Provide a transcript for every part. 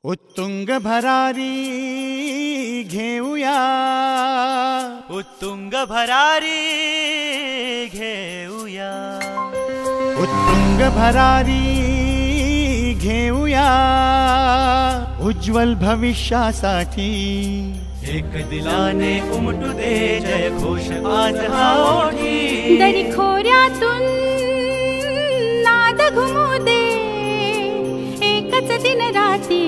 उत्तुंग भरारी घेऊया, उत्तुंग भरारी घेऊया, उत्तुंग भरारी घेऊया, उज्ज्वल भविष्यासाठी एक दिलाने उमटू दे जय घोष आज हा ओठी, दरी खोऱ्यातून नाद घुमू दे एकच दिन राती,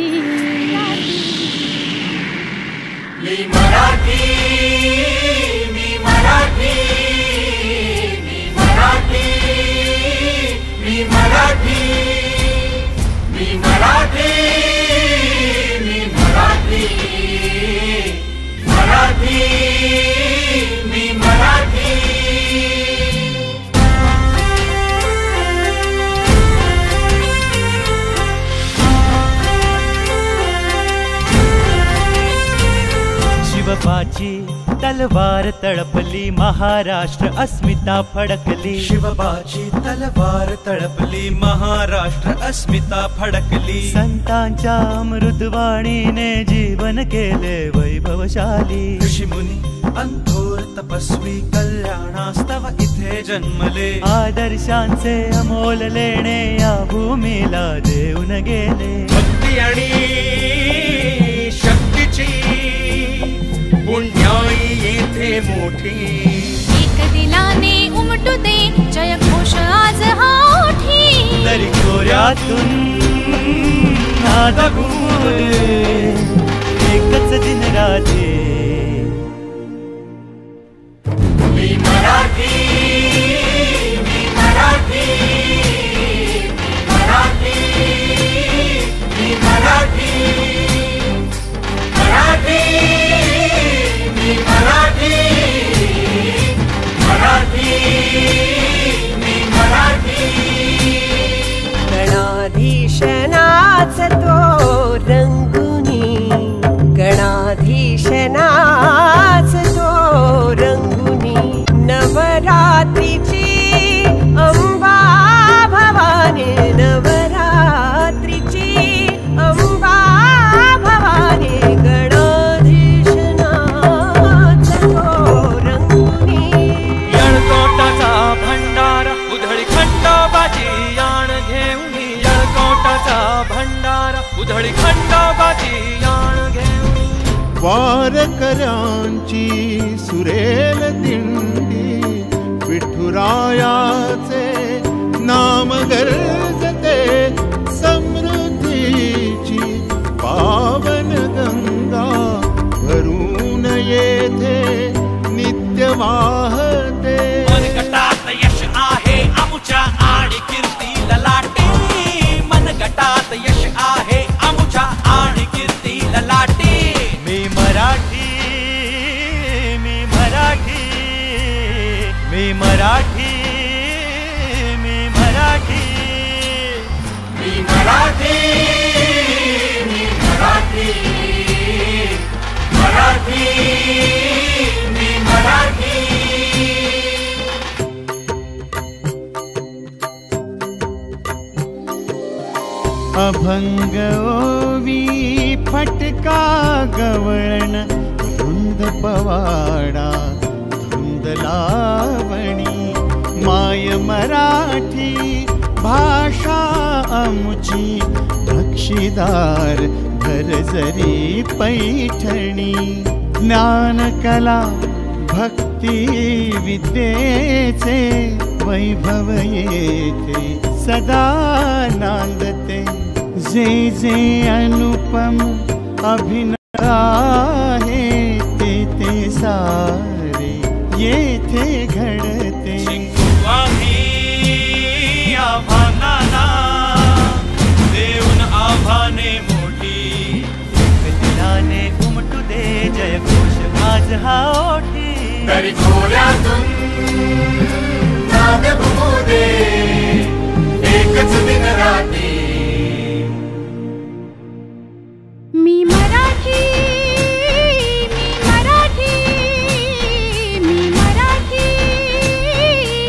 मी मराठी, मी मराठी, मी मराठी, मी मराठी, मी मराठी, मी मराठी, मराठी, मी मराठी। शिवबाची तलवार तळपली, महाराष्ट्र अस्मिता फडकली, शिवबाची तलवार तळपली, महाराष्ट्र अस्मिता फडकली, संतांच्या अमृतवाणीने जीवन केले वैभवशाली, ऋषीमुनी अंथोर तपस्वी कल्याणास्तव इथे जन्मले, आदर्शांचे अमोल लेणे या भूमीला देऊन गेले, भक्ती आणि शक्तीची पुण्याई येथे मोठी, एक दिलाने उमटू दे जय घोष आज हा ओठी, दरी खोऱ्यातून नाद घुमू दे एकच दिन राती, मी मराठी, मी मराठी, मी मराठी, मी मराठी, मराठी, मी मराठी, मराठी, मी मराठी। गणाधीशनाच तो रंगुनी, गणाधीशनाच तो रंगुनी, नवरात्रीची अंबा भवानी, नवरात्रीची अंबा भवानी, गणाधीशनाच तो रंगुनी, यळकोटाचा भंडारा उधळी खंडोबाची याण घेऊन, यळकोटाचा भंडारा उधळी खंडोबाची याण घेऊन, वारकऱ्यांची सुरेल दिंडी, विठुरायाचे नाम गर्जते, समृद्धीची पावन गंगा भरून येथे नित्य वाहते, मनगटात यश आहे आमुच्या आणि कीर्ती ललाटे, मनगटात यश आहे आमुच्या आणि कीर्ती ललाटे, मी मराठी, मी मराठी, मी मराठी, मी मराठी, मी मराठी, मी मराठी, मराठी, मी मराठी। अभंग ओवी फटका गवळण, धुंद पवाडा धुंद लावणी, माय मराठी भाषा अमुची, बक्षीदार भरजरी पैठणी, ज्ञान कला भक्ती विद्येचे वैभव येथे सदा नांदते, जे जे अनुपम अभिनय आहे ते ते सारे येथे घडते, आम्ही आव्हानाला देऊन आव्हाने मोठी, दिलाने उमटू दे जय घोष आज हा ओठी, दरी खोऱ्यातून नाद घुमू दे एकच दिन राती, मी मराठी, मी मराठी, मी मराठी,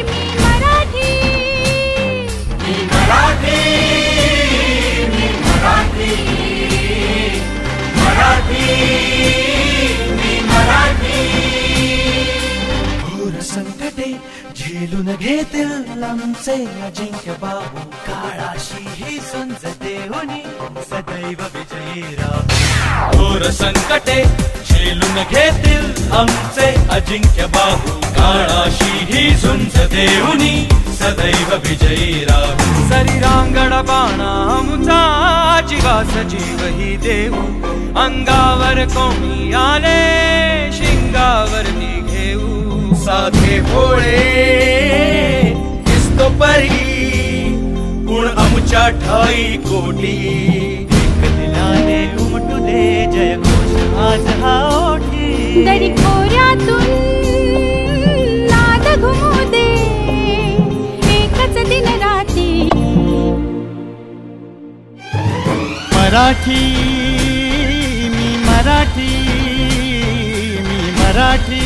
मी मराठी, मी मराठी, मी मराठी, आमचे अजिंक्य बाहू काळाशी ही सुंज देऊनी सदैव विजयी राहू घोर संकटे झेलून घेतील आमचे अजिंक्य बाहू काळाशी ही झुंज देऊनी सदैव विजयी राहू शरीरांगण बाणा आमचा जीवास जीव ही देऊ अंगावर कोणी आले शिंगावरती घेऊ साधे भोळे दिसतो परी गुण आमच्या ठाई कोटी एक दिलाने उमटू दे जय घोष आज हा ओठी दरी खोऱ्यातून नाद घुमू दे एकच दिन राती मराठी मी मराठी मी मराठी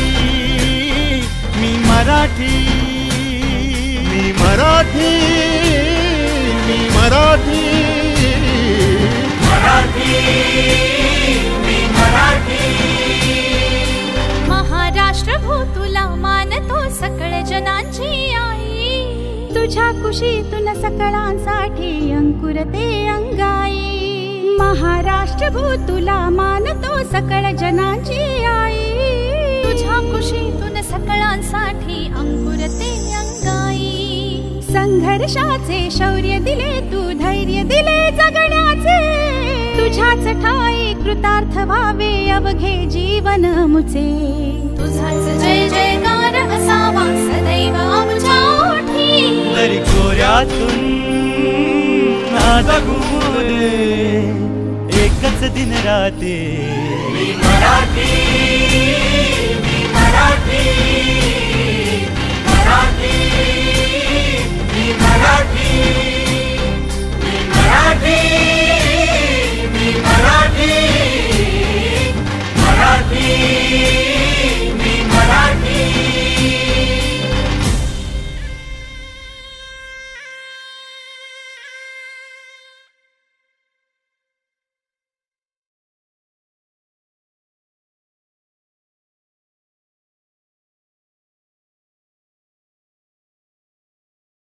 मी मराठी मी मराठी मी मराठी मराठी मी मराठी महाराष्ट्र भू तुला मानतो सकळ जनांची आई तुझ्या कुशीतून सकळांसाठी अंकुरते अंगाई महाराष्ट्र भू तुला मानतो सकळ जनांची आई तुझ्या कुशीतून सकळांसाठी अंकुरते अंगाई संघर्षाचे शौर्य दिले तू धैर्य दिले जगण्याचे तुझ्याच ठाई कृतार्थ व्हावे अवघे जीवन मुचे तुझाच जय जयकार असावा सदैव आमच्या ओठी तरी खोऱ्यातून नाद घुमू दे एकच दिन राते मी मराठी मी मराठी मराठी